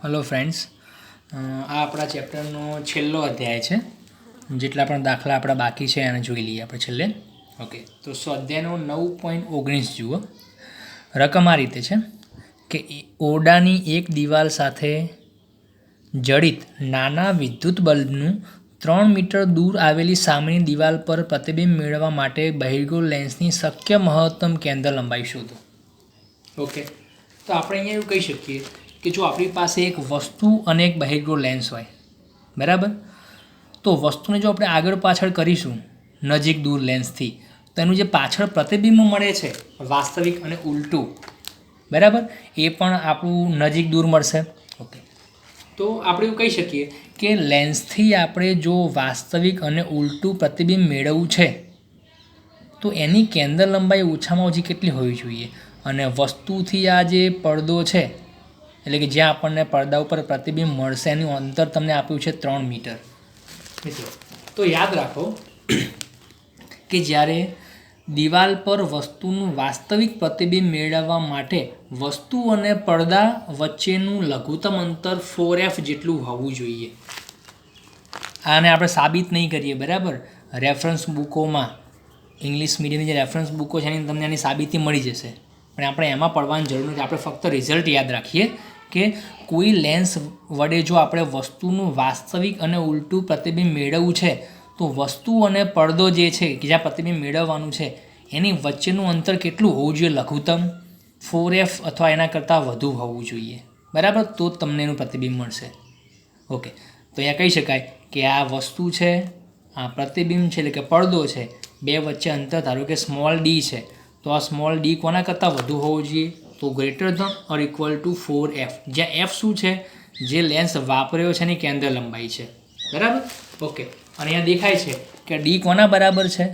Hello friends, आ अपना चैप्टरનો છેલ્લો અધ્યાય છે. જેટલા પણ દાખલા આપણા બાકી છે એને જોઈ લઈએ આપણે છેલ્લે. ઓકે, તો સ્વાધ્યાયનો 9.19 જુઓ. રકમ આ રીતે છે કે ઓરડાની એક દિવાલ સાથે જડિત નાના વિદ્યુત બલ્બનું 3 મીટર દૂર આવેલી સામેની દિવાલ પર પ્રતિબિંબ મેળવવા માટે બહિર્ગોળ લેન્સની શક્ય મહત્તમ કેન્દ્ર લંબાઈ શોધો. ઓકે, તો આપણે અહીંયા એવું કહી શકીએ કે જો આપણી પાસે એક વસ્તુ અને એક બહિર્ગોળ લેન્સ હોય, બરાબર, તો વસ્તુને જો આપણે આગળ પાછળ કરીશું નજીક દૂર લેન્સથી, તો એનું જે પાછળ પ્રતિબિંબ મળે છે વાસ્તવિક અને ઉલટું, બરાબર, એ પણ આપણું નજીક દૂર મળશે. ઓકે, તો આપણે એવું કહી શકીએ કે લેન્સથી આપણે જો વાસ્તવિક અને ઉલટું પ્રતિબિંબ મેળવવું છે તો એની કેન્દ્ર લંબાઈ ઓછામાં ઓછી કેટલી હોવી જોઈએ, અને વસ્તુથી આ જે પડદો છે એટલે કે જ્યાં આપણને પડદા ઉપર પ્રતિબિંબ મળશે એનું અંતર તમને આપ્યું છે 3 મીટર. મિત્રો, તો યાદ રાખો કે જ્યારે દિવાલ પર વસ્તુનું વાસ્તવિક પ્રતિબિંબ મેળવવા માટે વસ્તુ અને પડદા વચ્ચેનું લઘુત્તમ અંતર 4f જેટલું હોવું જોઈએ. આને આપણે સાબિત નહીં કરીએ, બરાબર. રેફરન્સ બુકોમાં ઇંગ્લિશ મીડિયમની જે રેફરન્સ બુકો છે એની તમને આની સાબિતી મળી જશે, પણ આપણે એમાં પડવાની જરૂર નથી. આપણે ફક્ત રિઝલ્ટ યાદ રાખીએ કે કોઈ લેન્સ વડે જો આપણે વસ્તુનું વાસ્તવિક અને ઉલટું પ્રતિબિંબ મેળવવું છે તો વસ્તુ અને પડદો જે છે કે જ્યાં પ્રતિબિંબ મેળવવાનું છે એની વચ્ચેનું અંતર કેટલું હોવું જોઈએ? લઘુત્તમ 4f અથવા એના કરતાં વધુ હોવું જોઈએ, બરાબર, તો જ તમને એનું પ્રતિબિંબ મળશે. ઓકે, તો અહીંયા કહી શકાય કે આ વસ્તુ છે, આ પ્રતિબિંબ છે એટલે કે પડદો છે, બે વચ્ચે અંતર ધારો કે સ્મોલ ડી છે, તો આ સ્મોલ ડી કોના કરતાં વધુ હોવું જોઈએ? તો ગ્રેટર ધન ઓર ઇક્વલ ટુ 4f, જ્યાં એફ શું છે? જે લેન્સ વાપર્યો છે એની કેન્દ્ર લંબાઈ છે, બરાબર. ઓકે, અને અહીંયા દેખાય છે કે ડી કોના બરાબર છે?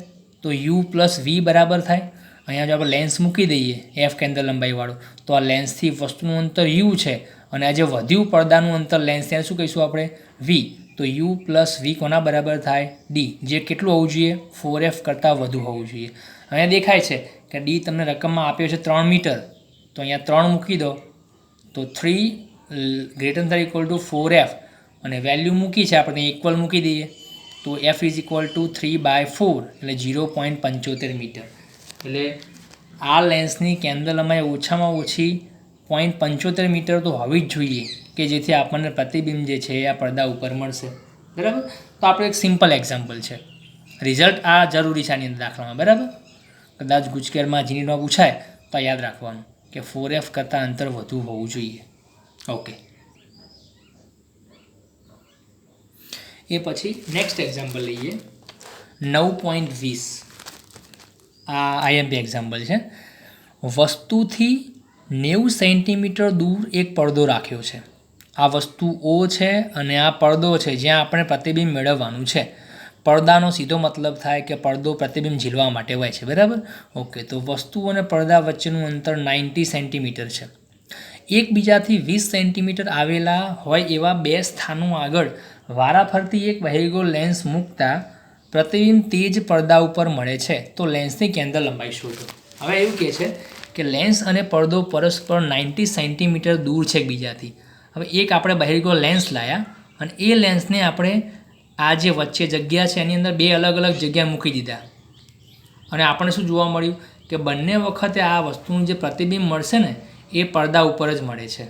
તો યુ પ્લસ વી બરાબર થાય. અહીંયા જો આપણે લેન્સ મૂકી દઈએ એફ કેન્દ્ર લંબાઈવાળું, તો આ લેન્સથી વસ્તુનું અંતર યુ છે અને આ જે વધ્યું પડદાનું અંતર લેન્સ ત્યાં શું કહીશું આપણે? વી. તો યુ પ્લસ વી કોના બરાબર થાય? ડી, જે કેટલું હોવું જોઈએ? 4f કરતાં વધુ હોવું જોઈએ. અહીંયા દેખાય છે કે ડી તમને રકમમાં આપ્યો છે 3 મીટર, તો અહીંયા 3 મૂકી દો તો 3 greater than equal to 4f, અને વેલ્યુ મૂકી છે આપણે ઇક્વલ મૂકી દઈએ તો f ઇઝ ઇક્વલ ટુ 3/4 એટલે 0.75 મીટર. એટલે આ લેન્સની કેન્દ્ર લંબાઈ ઓછામાં ઓછી 0.75 મીટર તો હોવી જ જોઈએ કે જેથી આપણને પ્રતિબિંબ જે છે આ પડદા ઉપર મળશે, બરાબર. તો આપણે એક સિમ્પલ એક્ઝામ્પલ છે, રિઝલ્ટ આ જરૂરી છે આની અંદર દાખલામાં, બરાબર. કદાચ ગુજકેરમાં જીનીટમાં પૂછાય તો યાદ રાખવાનું કે 4f કરતાં અંતર વધુ હોવું જોઈએ. ઓકે, એ પછી નેક્સ્ટ એક્ઝામ્પલ લઈએ 9.20. આ આઈએમપી એક્ઝામ્પલ છે. વસ્તુથી 90 સેન્ટીમીટર દૂર એક પડદો રાખ્યો છે. આ વસ્તુ O છે અને આ પડદો છે જ્યાં આપણે પ્રતિબિંબ મેળવવાનું છે. પડદાનો સીધો મતલબ થાય કે પડદો પ્રતિબિંબ ઝીલવા માટે હોય છે, બરાબર. ઓકે, તો વસ્તુ અને પડદા વચ્ચેનું અંતર 90 સેન્ટીમીટર છે. એકબીજાથી 20 સેન્ટીમીટર આવેલા હોય એવા બે સ્થાનો આગળ વારાફરતી એક બહિર્ગોળ લેન્સ મૂકતા પ્રતિબિંબ તે જ પડદા ઉપર મળે છે, તો લેન્સની કેન્દ્ર લંબાઈ શોધો. હવે એવું કહે છે કે લેન્સ અને પડદો પરસ્પર 90 સેન્ટીમીટર દૂર છે એકબીજાથી. હવે એક આપણે બહિર્ગોળ લેન્સ લાવ્યા અને એ લેન્સને આપણે આ જે વચ્ચે જગ્યા છે એની અંદર બે અલગ અલગ જગ્યા મૂકી દીધા, અને આપણને શું જોવા મળ્યું કે બંને વખતે આ વસ્તુનું જે પ્રતિબિંબ મળશે ને એ પડદા ઉપર જ મળે છે.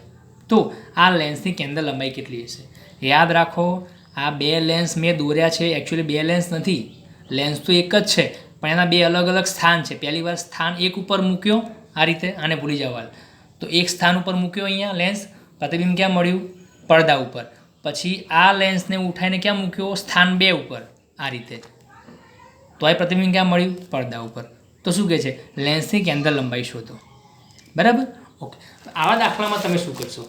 તો આ લેન્સની કેન્દ્ર લંબાઈ કેટલી હશે? યાદ રાખો, આ બે લેન્સ મેં દોર્યા છે, એકચ્યુઅલી બે લેન્સ નથી, લેન્સ તો એક જ છે પણ એના બે અલગ અલગ સ્થાન છે. પહેલી વાર સ્થાન એક ઉપર મૂક્યો, આ રીતે, આને ભૂલી જવા, તો એક સ્થાન ઉપર મૂક્યો અહીંયા લેન્સ, પ્રતિબિંબ ક્યાં મળ્યું? પડદા ઉપર. પછી આ લેન્સને ઉઠાઈને ક્યાં મૂક્યો? સ્થાન 2 ઉપર, આ રીતે, તો આ પ્રતિબિંબ ક્યાં મળ્યું? પડદા ઉપર. તો શું કહે છે? લેન્સની કેન્દ્ર લંબાઈ શોધો, બરાબર. ઓકે, આવા દાખલામાં તમે શું કરશો?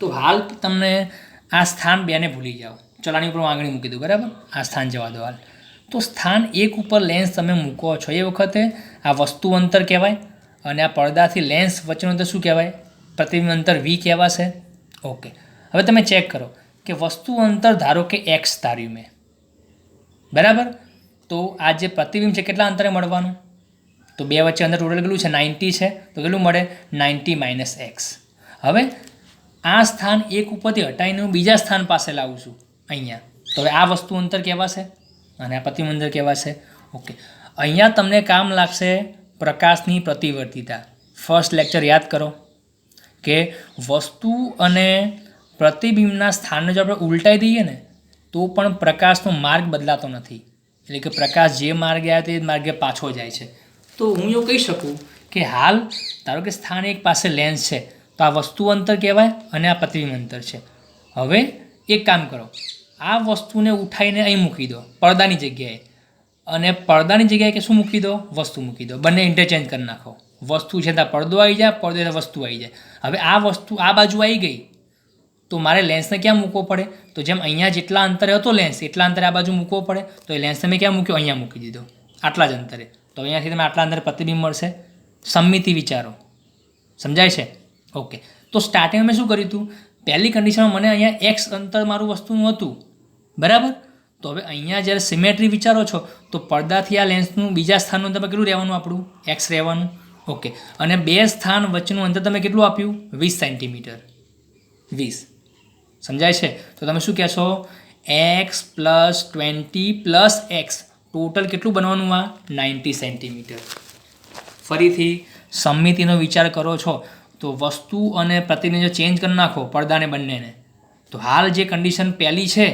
તો હાલ તમને આ સ્થાન 2 ને ભૂલી જાઓ, ચલાની ઉપર આંગળી મૂકી દો, બરાબર. આ સ્થાન જવા દો હાલ. તો સ્થાન 1 ઉપર લેન્સ તમે મૂકો છો એ વખતે આ વસ્તુ અંતર કહેવાય અને આ પડદાથી લેન્સ વચ્ચેનું અંતર શું કહેવાય? પ્રતિબિંબ અંતર v કહેવાશે. ઓકે, હવે તમે ચેક કરો કે વસ્તુ અંતર ધારો કે x ધાર્યું મેં, બરાબર. તો આ જે પ્રતિબિંબ છે કેટલા અંતરે મળવાનું? તો બે વચ્ચે અંદર ટોટલ કેટલું છે? 90 છે, તો કેટલું મળે? 90 - x. હવે આ સ્થાન એક ઉપરથી હટાવીને હું બીજા સ્થાન પાસે લાવું છું અહીંયા, તો હવે આ વસ્તુ અંતર કહેવાશે અને આ પ્રતિબિંબ અંતર કહેવાશે. ઓકે, અહીંયા તમને કામ લાગશે પ્રકાશની પ્રતિવર્તિતા. ફર્સ્ટ લેક્ચર યાદ કરો કે વસ્તુ અને પ્રતિબિંબના સ્થાનને જો આપણે ઉલટાઈ દઈએ ને તો પણ પ્રકાશનો માર્ગ બદલાતો નથી, એટલે કે પ્રકાશ જે માર્ગે આવે તે માર્ગે પાછો જાય છે. તો હું એવું કહી શકું કે હાલ ધારો કે સ્થાન એક પાસે લેન્સ છે, તો આ વસ્તુ અંતર કહેવાય અને આ પ્રતિબિંબ અંતર છે. હવે એક કામ કરો, આ વસ્તુને ઉઠાવીને અહીં મૂકી દો પડદાની જગ્યાએ, અને પડદાની જગ્યાએ કે શું મૂકી દો, વસ્તુ મૂકી દો. બંને ઇન્ટરચેન્જ કરી નાખો. વસ્તુ છે ત્યાં પડદો આવી જાય, પડદો ત્યાં વસ્તુ આવી જાય. હવે આ વસ્તુ આ બાજુ આવી ગઈ તો મારે લેન્સને ક્યાં મૂકવો પડે, તો જેમ અહીંયા જેટલા અંતરે હતો લેન્સ એટલા અંતરે આ બાજુ મૂકવો પડે. તો એ લેન્સને મેં ક્યાં મૂક્યો, અહીંયા મૂકી દીધો આટલા જ અંતરે. તો અહીંયાથી તમે આટલા અંતરે પ્રતિબિંબ મળશે. સમમિતિ વિચારો, સમજાય છે? ઓકે, તો સ્ટાર્ટિંગમાં મેં શું કર્યું હતું, પહેલી કન્ડિશનમાં મને અહીંયા એક્સ અંતર મારું વસ્તુનું હતું, બરાબર. તો હવે અહીંયા જ્યારે સિમેટ્રી વિચારો છો તો પડદાથી આ લેન્સનું બીજા સ્થાનનું અંતર કેટલું રહેવાનું, આપણું એક્સ રહેવાનું. ઓકે, અને બે સ્થાન વચ્ચેનું અંતર તમે કેટલું આપ્યું, 20 સેન્ટીમીટર. 20, સમજાય છે? તો તમે શું કહેશો, x plus 20 plus x total કેટલું બનવાનું, આ 90 સેન્ટીમીટર. ફરીથી સમમિતિનો વિચાર કરો છો તો વસ્તુ અને પ્રતિબિંબ જો ચેન્જ કરી નાખો પડદાને બંનેને, તો હાલ જે કન્ડિશન પહેલી છે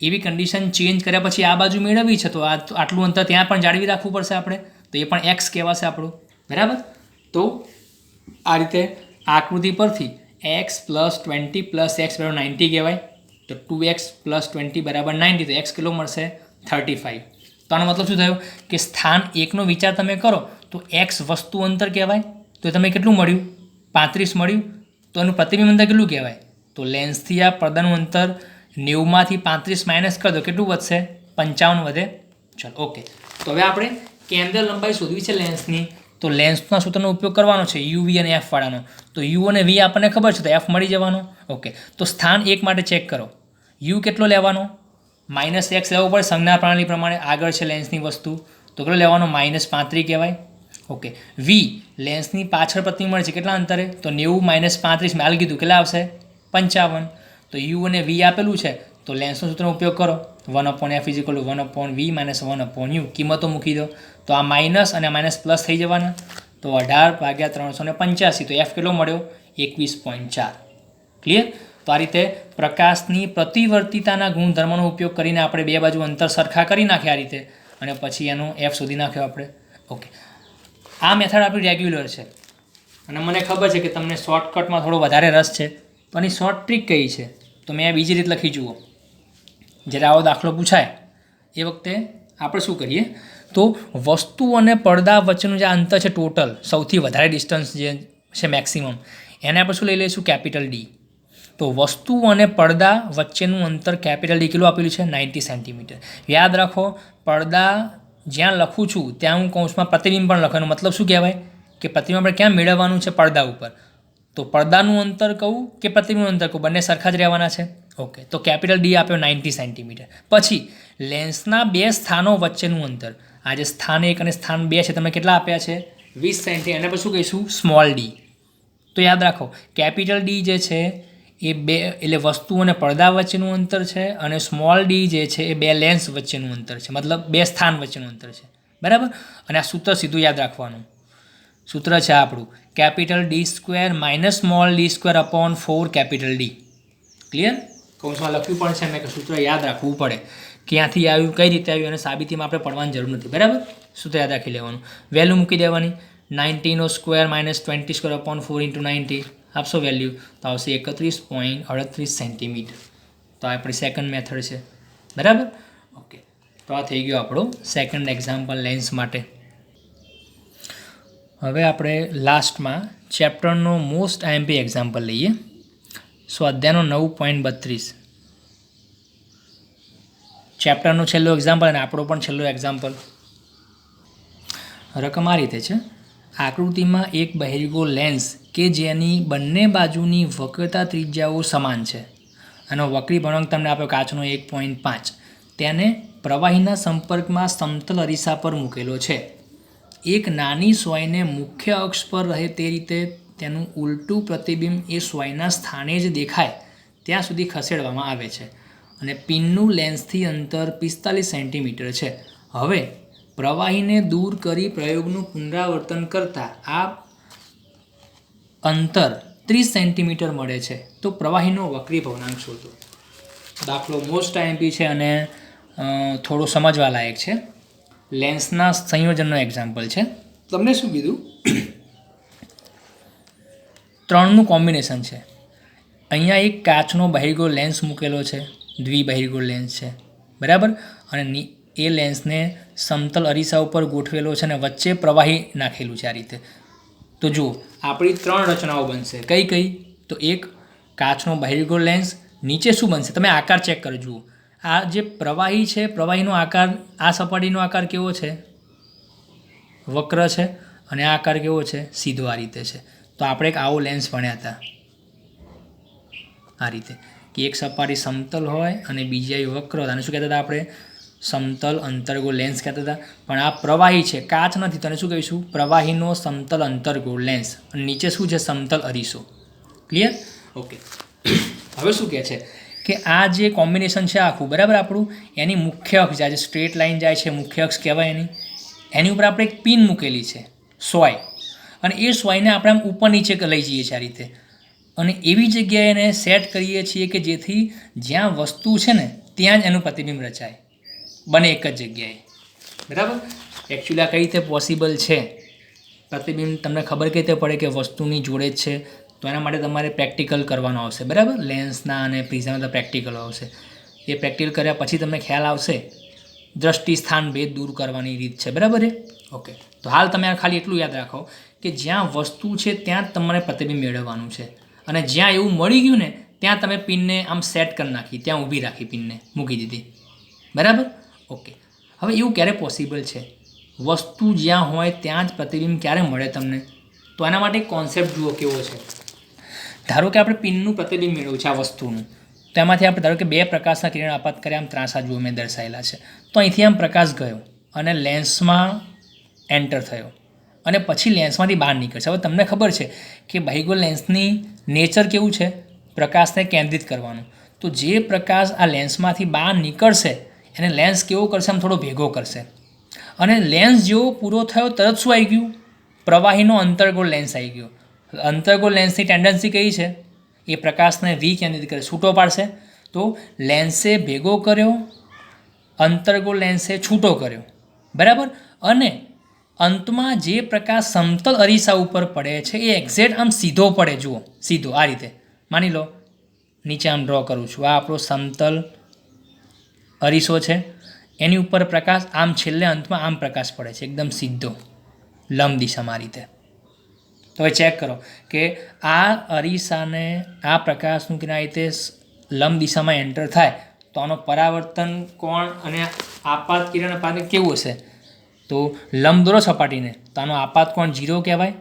એવી કન્ડિશન ચેન્જ કર્યા પછી આ બાજુ મેળવવી છે, તો આટલું અંતર ત્યાં પણ જાળવી રાખવું પડશે આપણે, તો એ પણ એક્સ કહેવાશે આપણું, બરાબર. તો આ રીતે આકૃતિ પરથી એક્સ પ્લસ 20 પ્લસ એક્સ બરાબર 90 કહેવાય. તો 2x પ્લસ 20 બરાબર 90, તો એક્સ કેટલો મળશે, 35. તો આનો મતલબ શું થયો કે સ્થાન એકનો વિચાર તમે કરો તો એક્સ વસ્તુ અંતર કહેવાય, તો તમે કેટલું મળ્યું, 35 મળ્યું. તો એનું પ્રતિબિંબ અંતર કેટલું કહેવાય, તો લેન્સથી આ પડદાનું અંતર 90માંથી 35 માઇનસ કરી દો, કેટલું વધશે, 55 વધે. ચલો ઓકે, તો હવે આપણે કેન્દ્ર લંબાઈ શોધવી છે લેન્સની. તો લેન્સના સૂત્રનો ઉપયોગ કરવાનો છે યુ વી અને એફ વાળાનો. તો યુ અને વી આપણને ખબર છે, તો એફ મળી જવાનો. ઓકે, તો સ્થાન એક માટે ચેક કરો, યુ કેટલો લેવાનો, -x લેવો પડે સંજ્ઞા પ્રણાલી પ્રમાણે. આગળ છે લેન્સની વસ્તુ, તો કેટલો લેવાનો, -35 કહેવાય. ઓકે, વી લેન્સની પાછળ પ્રતિબિંબ મળે છે કેટલા અંતરે, તો 90 - 35 મેં હાલ કીધું કેટલા આવશે, 55. તો યુ અને વી આપેલું છે, તો લેન્સનો સૂત્રનો ઉપયોગ કરો, 1/f = 1/v - 1/u. કિંમતો મૂકી દો, તો આ માઇનસ અને માઇનસ પ્લસ થઈ જવાના. તો 18/385, તો એફ કેટલો મળ્યો, 21.4. ક્લિયર? તો આ રીતે પ્રકાશની પ્રતિવર્તિતાના ગુણધર્મનો ઉપયોગ કરીને આપણે બે બાજુ અંતર સરખા કરી નાખ્યા આ રીતે, અને પછી એનો એફ શોધી નાખ્યો આપણે. ઓકે, આ મેથડ આપણી રેગ્યુલર છે અને મને ખબર છે કે તમને શોર્ટકટમાં થોડો વધારે રસ છે, તો આની શોર્ટ ટ્રીક કઈ છે, તો મેં આ બીજી રીત લખી જુઓ. જ્યારે આવો દાખલો પૂછાય એ વખતે આપણે શું કરીએ, તો વસ્તુ અને પડદા વચ્ચેનું જે અંતર છે ટોટલ સૌથી વધારે ડિસ્ટન્સ જે છે મેક્સિમમ, એને આપણે શું લઈ લઈશું, કેપિટલ ડી. તો વસ્તુ અને પડદા વચ્ચેનું અંતર કેપિટલ ડી કેટલું આપેલું છે, 90 સેન્ટીમીટર. યાદ રાખો, પડદા જ્યાં લખું છું ત્યાં હું કૌંસમાં પ્રતિબિંબ પણ લખવાનું, મતલબ શું કહેવાય કે પ્રતિબિંબ આપણે ક્યાં મેળવવાનું છે, પડદા ઉપર. તો પડદાનું અંતર કહું કે પ્રતિબિંબનું અંતર કહું, બંને સરખા જ રહેવાના છે. ઓકે, તો કેપિટલ ડી આપ્યો 90 સેન્ટીમીટર. પછી લેન્સના બે સ્થાનો વચ્ચેનું અંતર, આ જે સ્થાન 1 અને સ્થાન 2 છે તમે કેટલા આપ્યા છે, 20 સેન્ટી. અને પછી શું કહીશું, સ્મોલ ડી. તો યાદ રાખો કેપિટલ ડી જે છે એ બે એટલે વસ્તુ અને પડદા વચ્ચેનું અંતર છે, અને સ્મોલ ડી જે છે એ બે લેન્સ વચ્ચેનું અંતર છે, મતલબ બે સ્થાન વચ્ચેનું અંતર છે, બરાબર. અને આ સૂત્ર સીધું યાદ રાખવાનું. સૂત્ર છે આપણું capital D² - small d²/4 capital D. Clear? કૌંસમાં લખ્યું પણ છે મેં કે સૂત્ર યાદ રાખવું પડે, ક્યાંથી આવ્યું, કઈ રીતે આવ્યું, અને સાબિતીમાં આપણે પડવાની જરૂર નથી, બરાબર. સૂત્ર યાદ રાખી લેવાનું, વેલ્યુ મૂકી દેવાની, 90 - 20² × 90 આપશો વેલ્યુ, તો આવશે 31.38 સેન્ટીમીટર. તો આ આપણી સેકન્ડ મેથડ છે, બરાબર. ઓકે, તો આ થઈ ગયો આપણો સેકન્ડ એક્ઝામ્પલ લેન્સ માટે. હવે આપણે લાસ્ટમાં ચેપ્ટરનો મોસ્ટ આઈએમપી એક્ઝામ્પલ લઈએ. સ્વાધ્યાયનો 9.32 ચેપ્ટરનો છેલ્લો એક્ઝામ્પલ અને આપણો પણ છેલ્લો એક્ઝામ્પલ. રકમ આ રીતે છે, આકૃતિમાં એક બહિર્ગોળ લેન્સ કે જેની બંને બાજુની વક્રતા ત્રિજ્યાઓ સમાન છે, અને વક્રી ભણાંક તમને આપ્યો કાચનો 1.5, તેને પ્રવાહીના સંપર્કમાં સમતલ અરીસા પર મૂકેલો છે. એક નાની સોયને મુખ્ય અક્ષ પર રહે તે રીતે તેનું ઉલટું પ્રતિબિંબ એ સોયના સ્થાને જ દેખાય ત્યાં સુધી ખસેડવામાં આવે છે અને પિનનું લેન્સથી અંતર 45 સેન્ટીમીટર છે. હવે પ્રવાહીને દૂર કરી પ્રયોગનું પુનરાવર્તન કરતાં આ અંતર 30 સેન્ટીમીટર મળે છે. તો પ્રવાહીનો વક્રી ભવનાંક શોધો. દાખલો મોસ્ટ આઈએમપી છે અને થોડો સમજવા લાયક છે. લેન્સના સંયોજનનો એક્ઝામ્પલ છે. તમને શું કીધું? 3નું કોમ્બિનેશન છે. અહીંયા એક કાચનો બહિર્ગોળ લેન્સ મૂકેલો છે, દ્વિબહિર્ગોળ લેન્સ છે, બરાબર, અને એ લેન્સને સમતલ અરીસા ઉપર ગોઠવેલો છે અને વચ્ચે પ્રવાહી નાખેલું છે આ રીતે. તો જુઓ આપણી 3 રચનાઓ બનશે. કઈ કઈ? તો એક કાચનો બહિર્ગોળ લેન્સ, નીચે શું બનશે તમે આકાર ચેક કરો. જુઓ આ જે પ્રવાહી છે, પ્રવાહીનો આકાર, આ સપાટીનો આકાર કેવો છે? વક્ર છે. અને આ આકાર કેવો છે? સીધો આ રીતે છે. તો આપણે એક આવો લેન્સ ભણ્યા હતા આ રીતે, કે એક સપાટી સમતલ હોય અને બીજી વક્ર હોય. આને શું કહેતા હતા આપણે? સમતલ અંતર્ગોળ લેન્સ કહેતા હતા. પણ આ પ્રવાહી છે, કાચ નથી, તો એને શું કહીશું? પ્રવાહીનો સમતલ અંતર્ગોળ લેન્સ. અને નીચે શું છે? સમતલ અરીસો. ક્લિયર? ઓકે. હવે શું કહે છે કે આ જે કોમ્બિનેશન છે આખું, બરાબર, આપણું એની મુખ્ય અક્ષ, આ જે સ્ટ્રેટ લાઇન જાય છે મુખ્ય અક્ષ કહેવાય એની ઉપર આપણે એક પિન મૂકેલી છે, સોય, અને એ સોયને આપણે આમ ઉપર નીચે લઈ જઈએ છીએ આ રીતે, અને એવી જગ્યાએ એને સેટ કરીએ છીએ કે જેથી જ્યાં વસ્તુ છે ને ત્યાં જ એનું પ્રતિબિંબ રચાય, બને એક જ જગ્યાએ. બરાબર. એકચ્યુઅલી આ કઈ રીતે પોસિબલ છે? પ્રતિબિંબ તમને ખબર કઈ રીતે પડે કે વસ્તુની જોડે જ છે? તો એના માટે તમારે પ્રેક્ટિકલ કરવાનો આવશે, બરાબર. લેન્સના અને પ્રિઝમના પ્રેક્ટિકલ આવશે. એ પ્રેક્ટિકલ કર્યા પછી તમને ખ્યાલ આવશે દ્રષ્ટિ સ્થાન ભેદ દૂર કરવાની રીત છે, બરાબર. ઓકે. તો હાલ તમે ખાલી એટલું યાદ રાખો કે જ્યાં વસ્તુ છે ત્યાં જ તમારે પ્રતિબિંબ મેળવવાનું છે, અને જ્યાં એવું મળી ગયું ને ત્યાં તમે પિનને આમ સેટ કરી નાખી, ત્યાં ઊભી રાખી, પિનને મૂકી દીધી, બરાબર. ઓકે. હવે એવું ક્યારે પોસિબલ છે? વસ્તુ જ્યાં હોય ત્યાં જ પ્રતિબિંબ ક્યારે મળે તમને? તો એના માટે કોન્સેપ્ટ જુઓ કેવો છે. ધારો કે આપણે પિનનું પ્રતિબિંબ મેળવ્યું છે આ વસ્તુનું, તો એમાંથી આપણે ધારો કે 2 પ્રકાશના કિરણ આપાત કર્યા, આમ ત્રાંસા જુઓ મેં દર્શાવેલા છે. તો અહીંથી આમ પ્રકાશ ગયો અને લેન્સમાં એન્ટર થયો અને પછી લેન્સમાંથી બહાર નીકળશે. હવે તમને ખબર છે કે બહિર્ગોળ લેન્સની નેચર કેવું છે? પ્રકાશને કેન્દ્રિત કરવાનું. તો જે પ્રકાશ આ લેન્સમાંથી બહાર નીકળશે એને લેન્સ કેવો કરશે? આમ થોડો ભેગો કરશે. અને લેન્સ જેવો પૂરો થયો તરત શું આવી ગયું? પ્રવાહીનો અંતર્ગોળ લેન્સ આવી ગયો. અંતર્ગોળ લેન્સની ટેન્ડન્સી કઈ છે? એ પ્રકાશને વિકેન્દ્રિત કરે, છૂટો પાડશે. તો લેન્સે ભેગો કર્યો, અંતર્ગોળ લેન્સે છૂટો કર્યો, બરાબર. અને અંતમાં જે પ્રકાશ સમતલ અરીસા ઉપર પડે છે એ એક્ઝેક્ટ આમ સીધો પડે. જુઓ સીધો આ રીતે, માની લો નીચે આમ ડ્રો કરું છું, આ આપણો સમતલ અરીસો છે, એની ઉપર પ્રકાશ આમ છેલ્લે અંતમાં આમ પ્રકાશ પડે છે એકદમ સીધો લંબ દિશામાં આ રીતે. તો હવે ચેક કરો કે આ અરીસાને આ પ્રકાશનું કિરણ આ રીતે લંબ દિશામાં એન્ટર થાય તો આનો પરાવર્તન કોણ અને આપાત કિરણ પાછળ કેવું હશે? તો લંબ દોરો સપાટીને, તો આનો આપાત કોણ 0 કહેવાય,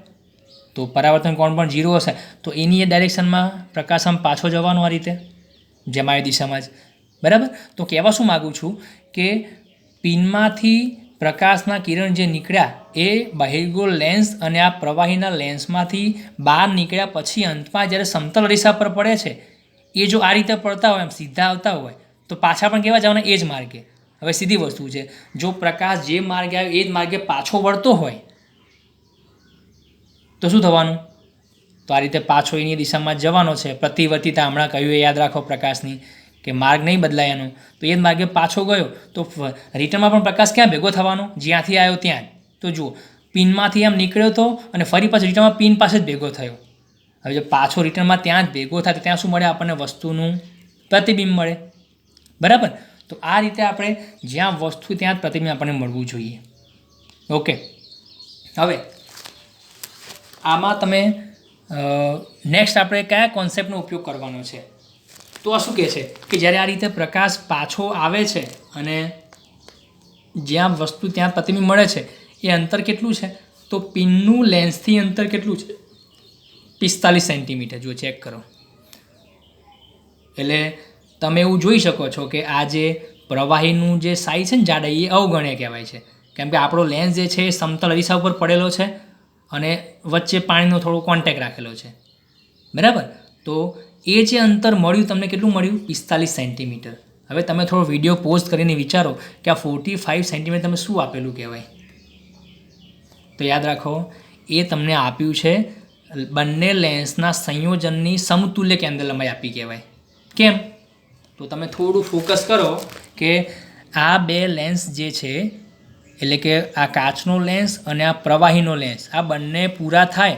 તો પરાવર્તન કોણ પણ 0 હશે. તો એની એ ડાયરેક્શનમાં પ્રકાશ આમ પાછો જવાનો આ રીતે જમાવી દિશામાં જ, બરાબર. તો કહેવા શું માગું છું કે પિનમાંથી પ્રકાશના કિરણ જે નીકળ્યા એ બહિર્ગોળ લેન્સ અને આ પ્રવાહીના લેન્સમાંથી બહાર નીકળ્યા પછી અંતમાં જ્યારે સમતલ અરીસા પર પડે છે એ જો આ રીતે પડતા હોય, એમ સીધા આવતા હોય, તો પાછા પણ કેવા જવાના? એ જ માર્ગે. હવે સીધી વસ્તુ છે, જો પ્રકાશ જે માર્ગે આવ્યો એ જ માર્ગે પાછો વળતો હોય તો શું થવાનું? તો આ રીતે પાછો એની દિશામાં જવાનો છે. પ્રતિવર્તિતા હમણાં કહ્યું એ યાદ રાખો પ્રકાશની, કે માર્ગ નહીં બદલાય એનો. તો એ જ માર્ગે પાછો ગયો તો રિટર્નમાં પણ પ્રકાશ ક્યાં ભેગો થવાનો? જ્યાંથી આવ્યો ત્યાં જ. તો જુઓ પિનમાંથી આમ નીકળ્યો હતો અને ફરી પાછો રિટર્નમાં પિન પાસે જ ભેગો થયો. હવે જો પાછો રિટર્નમાં ત્યાં જ ભેગો થાય તો ત્યાં શું મળે? આપણને વસ્તુનું પ્રતિબિંબ મળે, બરાબર. તો આ રીતે આપણે જ્યાં વસ્તુ ત્યાં જ પ્રતિબિંબ આપણને મળવું જોઈએ. ઓકે. હવે આમાં તમે નેક્સ્ટ આપણે કયા કોન્સેપ્ટનો ઉપયોગ કરવાનો છે? તો આ શું કહે છે કે જ્યારે આ રીતે પ્રકાશ પાછો આવે છે અને જ્યાં વસ્તુ ત્યાં પ્રતિબિંબ મળે છે એ અંતર કેટલું છે? તો પિનનું લેન્સથી અંતર કેટલું છે? 45 સેન્ટીમીટર. જો ચેક કરો. એટલે તમે એવું જોઈ શકો છો કે આ જે પ્રવાહીનું જે સાઈઝ છે ને જાડાઈ, એ અવગણ્ય કહેવાય છે, કેમ કે આપણો લેન્સ જે છે એ સમતલ અરીસા ઉપર પડેલો છે અને વચ્ચે પાણીનો થોડો કોન્ટેક્ટ રાખેલો છે, બરાબર. તો એ જે અંતર મળ્યું તમને કેટલું મળ્યું? 45 સેન્ટીમીટર. હવે તમે થોડો વિડીયો પોઝ કરીને વિચારો કે આ 45 સેન્ટીમીટર તમે શું આપેલું કહેવાય? તો યાદ રાખો, એ તમને આપ્યું છે બંને લેન્સના સંયોજનની સમતુલ્ય કેન્દ્ર લંબાઈ આપી કહેવાય. કેમ? તો તમે થોડું ફોકસ કરો કે આ બે લેન્સ જે છે, એટલે કે આ કાચનો લેન્સ અને આ પ્રવાહીનો લેન્સ, આ બંને પૂરા થાય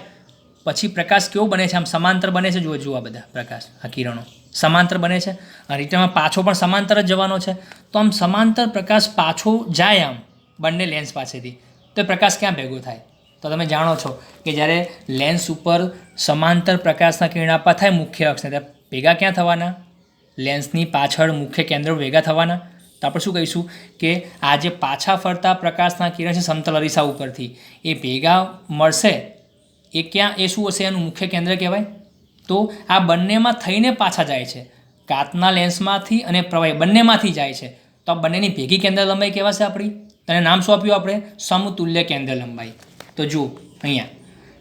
પછી પ્રકાશ કેવો બને છે? આમ સમાંતર બને છે. જુઓ આ બધા પ્રકાશ, આ કિરણો સમાંતર બને છે. અને રિટર્નમાં પાછો પણ સમાંતર જ જવાનો છે. તો આમ સમાંતર પ્રકાશ પાછો જાય આમ બંને લેન્સ પાસેથી, તો પ્રકાશ ક્યાં ભેગો થાય? તો તમે જાણો છો કે જ્યારે લેન્સ ઉપર સમાંતર પ્રકાશના કિરણાપા થાય મુખ્ય અક્ષને, ત્યારે ભેગા ક્યાં થવાના? લેન્સની પાછળ મુખ્ય કેન્દ્ર ભેગા થવાના. તો આપણે શું કહીશું કે આ જે પાછા ફરતા પ્રકાશના કિરણ છે સમતલ અરીસા ઉપરથી, એ ભેગા મળશે. એ ક્યાં? એ શું હશે? એનું મુખ્ય કેન્દ્ર કહેવાય. તો આ બંનેમાં થઈને પાછા જાય છે, કાચના લેન્સમાંથી અને પ્રવાહી બંનેમાંથી જાય છે. તો આ બંનેની ભેગી કેન્દ્ર લંબાઈ કહેવાશે આપણી. તેને નામ શું આપ્યું આપણે? સમતુલ્ય કેન્દ્ર લંબાઈ. તો જુઓ અહીંયા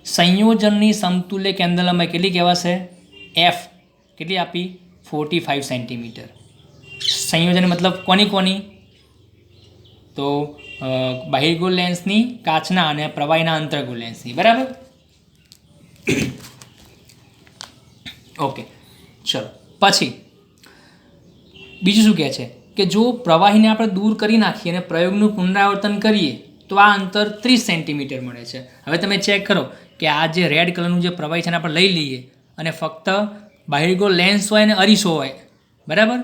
સંયોજનની સમતુલ્ય કેન્દ્ર લંબાઈ કેટલી કહેવાશે? એફ. કેટલી આપી? 45 સેન્ટીમીટર. સંયોજન મતલબ કોની? તો બહિર્ગોળ લેન્સની, કાચના અને પ્રવાહીના અંતર્ગોળ લેન્સની, બરાબર. ઓકે, ચલો પછી બીજું શું કહે છે કે જો પ્રવાહીને આપણે દૂર કરી નાખીએ અને પ્રયોગનું પુનરાવર્તન કરીએ તો આ અંતર 30 સેન્ટીમીટર મળે છે. હવે તમે ચેક કરો કે આ જે રેડ કલરનું જે પ્રવાહી છે એને આપણે લઈ લઈએ અને ફક્ત બહિર્ગોળ લેન્સ હોય અને અરીસો હોય, બરાબર.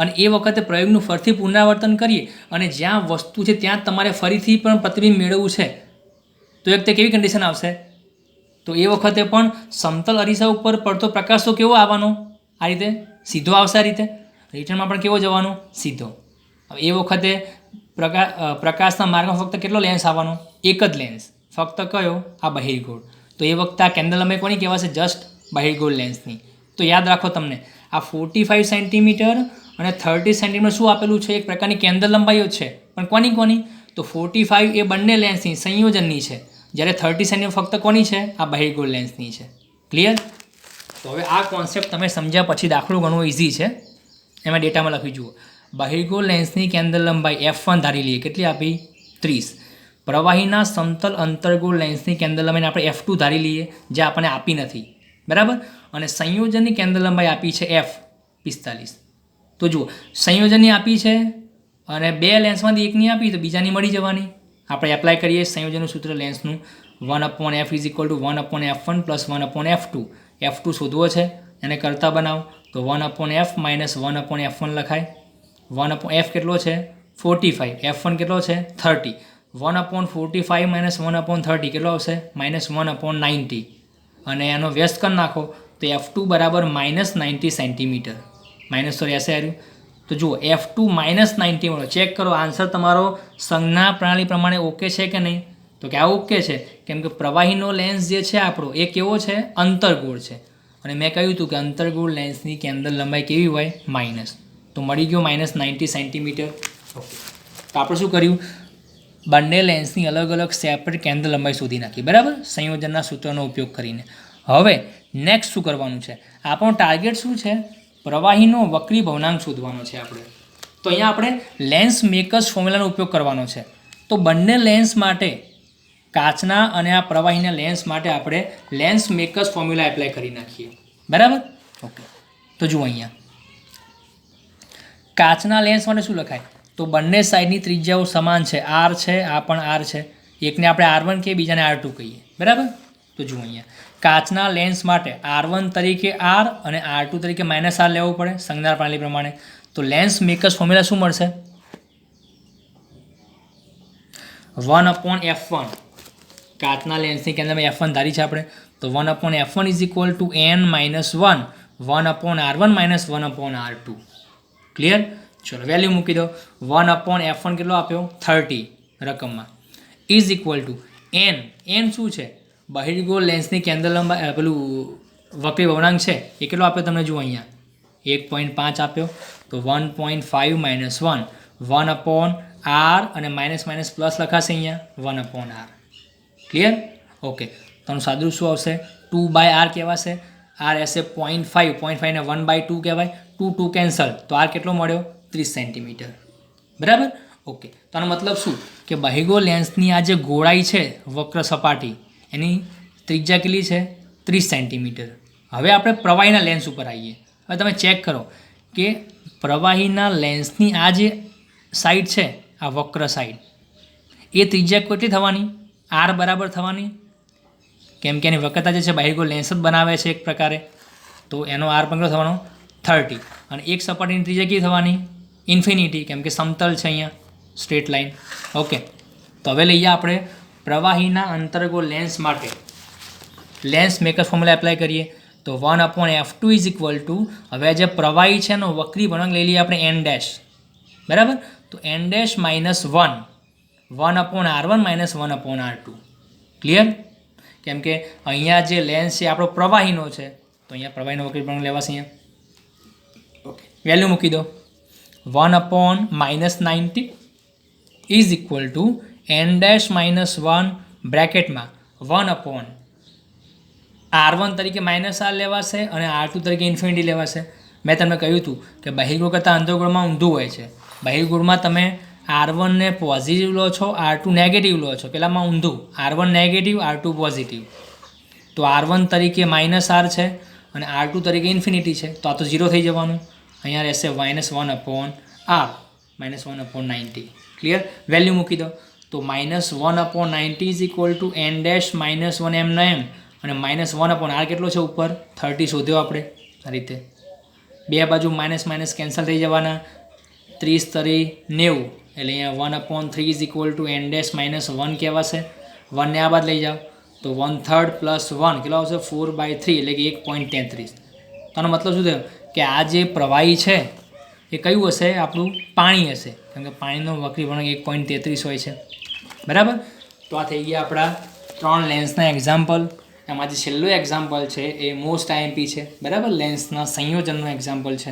અને એ વખતે પ્રયોગનું ફરીથી પુનરાવર્તન કરીએ અને જ્યાં વસ્તુ છે ત્યાં તમારે ફરીથી પણ પ્રતિબિંબ મેળવવું છે, તો એક તે કેવી કન્ડિશન આવશે? તો એ વખતે પણ સમતલ અરીસા ઉપર પડતો પ્રકાશ તો કેવો આવવાનો? આ રીતે સીધો આવશે. આ રીતે રિટર્નમાં પણ કેવો જવાનો? સીધો. હવે એ વખતે પ્રકાશના માર્ગમાં ફક્ત કેટલો લેન્સ આવવાનો? એક જ લેન્સ. ફક્ત કયો? આ બહિર્ગોળ. તો એ વખતે આ કેન્દ્ર લંબાઈ કોની કહેવાશે? જસ્ટ બહિર્ગોળ લેન્સની. તો યાદ રાખો તમને આ 45 સેન્ટીમીટર અને 30 સેન્ટીમીટર શું આપેલું છે? એક પ્રકારની કેન્દ્ર લંબાઈઓ છે, પણ કોની? તો 45 એ બંને લેન્સની સંયોજનની છે, જ્યારે 30 સેન્ટીમીટર ફક્ત કોની છે? આ બહિર્ગોળ લેન્સની છે. ક્લિયર? તો હવે આ કોન્સેપ્ટ તમે સમજ્યા પછી દાખલો ઘણો ઇઝી છે. એમાં ડેટામાં લખી જુઓ. બહિર્ગોળ લેન્સની કેન્દ્ર લંબાઈ F1 ધારી લઈએ. કેટલી આપી? 30. પ્રવાહીના સમતલ અંતર્ગોળ લેન્સની કેન્દ્ર લંબાઈને આપણે F2 ધારી લઈએ, જે આપણને આપી નથી, બરાબર. અને સંયોજનની કેન્દ્ર લંબાઈ આપી છે F 45. તો જુઓ સંયોજનની આપી છે અને બે લેન્સમાંથી એકની આપી તો બીજાની મળી જવાની. આપણે એપ્લાય કરીએ સંયોજનનું સૂત્ર લેન્સનું 1/f = 1/f1 + 1/f2. F2 શોધવો છે, એને કરતા બનાવો તો 1/f - 1/f1 લખાય. 1/f કેટલો છે? 45. F1 કેટલો છે? 30. 1/45 - 1/30 કેટલો આવશે? -1/90. અને એનો વ્યસ્ત કરી નાખો તો F2 બરાબર -90 સેન્ટીમીટર. માઇનસ તો રહેશે આવ્યું. તો જુઓ F2 -90 મળો. ચેક કરો આન્સર તમારો સંજ્ઞા પ્રણાલી પ્રમાણે ઓકે છે કે નહીં? તો કે આ ઓકે છે, કેમ કે પ્રવાહીનો લેન્સ જે છે આપણો એ કેવો છે? અંતર્ગોળ છે. અને મેં કહ્યું હતું કે અંતર્ગોળ લેન્સની કેન્દ્ર લંબાઈ કેવી હોય? માઇનસ. તો મળી ગયો -90 સેન્ટીમીટર. ઓકે, તો આપણે શું કર્યું? બંને લેન્સની અલગ અલગ સેપરેટ કેન્દ્ર લંબાઈ શોધી નાખી, બરાબર, સંયોજનના સૂત્રનો ઉપયોગ કરીને. હવે નેક્સ્ટ શું કરવાનું છે? આપણો ટાર્ગેટ શું છે? પ્રવાહીનો વક્રી ભવનાંક શોધવાનો છે આપણે. તો અહીંયા આપણે લેન્સ મેકર્સ ફોર્મ્યુલાનો ઉપયોગ કરવાનો છે. તો બંને લેન્સ માટે, કાચના અને આ પ્રવાહીના લેન્સ માટે આપણે લેન્સ મેકર્સ ફોર્મ્યુલા એપ્લાય કરી નાખીએ, બરાબર. ઓકે, તો જુઓ અહીંયા કાચના લેન્સ માટે શું લખાય? તો બંને સાઈડની ત્રિજ્યાઓ સમાન છે. R છે, આ પણ R છે. એકને આપણે R1 કહીએ, બીજાને R2 કહીએ, બરાબર. તો જુઓ અહીંયા કાચના લેન્સ માટે R1 તરીકે R અને R2 તરીકે -R લેવું પડે સંજ્ઞા પ્રણાલી પ્રમાણે. તો લેન્સ મેકર્સ ફોર્મ્યુલા શું મળશે? 1/f1. કાચના લેન્સની કેન્દ્રમાં F1 ધારી છે આપણે, તો 1/f1 = n - 1 1/r1 - 1/r2. Clear? ચલો વેલ્યુ મૂકી દો. 1/f1 કેટલો આપ્યો? 30 રકમમાં = n. n શું છે? બહિર્ગોળ લેન્સની કેન્દ્ર લંબાઈ, પેલું વક્રી ભવનાંક છે એ કેટલો આપ્યો તમને? જુઓ અહીંયા 1.5 આપ્યો. તો 1.5 - 1 1/r અને માઇનસ પ્લસ લખાશે અહીંયા 1/r. ક્લિયર? ઓકે, તો આનું સાદું શું આવશે? 2/r કહેવાશે. r રહેશે 0.5, 0.5 ને 1/2 કહેવાય. 2 કેન્સલ, તો r કેટલો મળ્યો? 30 સેન્ટીમીટર. બરાબર? ઓકે, તો આનો મતલબ શું કે બહિર્ગોળ લેન્સની આ જે ગોળાઈ છે વક્ર સપાટી એની ત્રિજ્યા કેટલી છે? 30 સેન્ટીમીટર. હવે આપણે પ્રવાહીના લેન્સ ઉપર આવીએ. હવે તમે ચેક કરો કે પ્રવાહીના લેન્સની આ જે સાઈડ છે, આ વક્ર સાઈડ, એ ત્રિજ્યા કેટલી થવાની? r બરાબર થવાની. કેમ કે એની વક્રતા જે છે બહિર્ગોળ લેન્સ જ બનાવે છે એક પ્રકારે, તો એનો r પણ કેટલો થવાનો? 30. અને એક સપાટીની ત્રિજ્યા કેટલી થવાની? ઇન્ફિનિટી, કેમ કે સમતલ છે અહીંયા સ્ટ્રેટ લાઇન. ઓકે, તો હવે લઈએ આપણે પ્રવાહીના અંતર્ગોળ લેન્સ માટે લેન્સ મેકર ફોર્મ્યુલા એપ્લાય કરીએ. તો 1/f2 ઇઝ ઇક્વલ ટુ, હવે જે પ્રવાહી છે એનો વક્રી વળાંક લઈ લઈએ આપણે n ડેશ. બરાબર? તો n dash minus 1/r1 minus 1/r2. Clear? કેમ કે અહીંયા જે લેન્સ છે આપણો પ્રવાહીનો છે, તો અહીંયા પ્રવાહીનો વક્રી વળાંક લેવાશે. અહીંયા ઓકે, વેલ્યુ મૂકી દો. 1/-90 is equal to n dash minus 1 બ્રેકેટમાં 1/r1 તરીકે માઇનસ r લેવાશે અને r2 તરીકે ઇન્ફિનિટી લેવાશે. મેં તમને કહ્યું હતું કે બહિર્ગોળ કરતાં અંતર્ગોળમાં ઊંધું હોય છે. બહિર્ગોળમાં તમે r1 ને પોઝિટિવ લો છો, r2 નેગેટિવ લો છો. પેલામાં ઊંધું, r1 નેગેટિવ, r2 પોઝિટિવ. તો r1 તરીકે માઇનસ r છે અને r2 તરીકે ઇન્ફિનિટી છે, તો આ તો 0 થઈ જવાનું. અહીંયા રહેશે -1/r માઇનસ 1/90. ક્લિયર? વેલ્યુ મૂકી દો. તો -1/90 is equal to n dash minus 1 એમનો એમ અને -1/r કેટલો છે ઉપર? 30 શોધ્યો આપણે આ રીતે. બે બાજુ માઇનસ માઇનસ કેન્સલ થઈ જવાના. 30 તરી 90, એટલે અહીંયા 1/3 is equal to n dash minus 1 કહેવાશે. 1 ને આ બાદ લઈ જાઓ તો 1/3 પ્લસ 1 કેટલો આવશે? 4/3, એટલે કે 1.33. તો આનો મતલબ શું થયો કે આ જે પ્રવાહી છે એ કયું હશે? આપણું પાણી હશે, કેમ કે પાણીનો વક્રી વળાંક 1.33 હોય છે. બરાબર? તો આ થઈ ગયા આપણા 3 લેન્સના એક્ઝામ્પલ. એમાં જે છેલ્લું એક્ઝામ્પલ છે એ મોસ્ટ આઈએમપી છે. બરાબર? લેન્સના સંયોજનનું એક્ઝામ્પલ છે.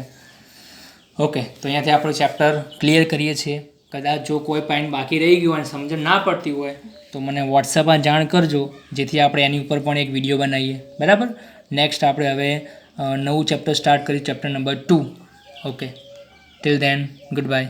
ઓકે, તો અહીંયાથી આપણું ચેપ્ટર ક્લિયર કરીએ છીએ. કદાચ જો કોઈ પોઈન્ટ બાકી રહી ગયું અને સમજણ ના પડતી હોય તો મને વોટ્સએપમાં જાણ કરજો, જેથી આપણે એની ઉપર પણ એક વિડીયો બનાવીએ. બરાબર? નેક્સ્ટ આપણે હવે નવું ચેપ્ટર સ્ટાર્ટ કરીએ, chapter number 2. Okay, till then good bye.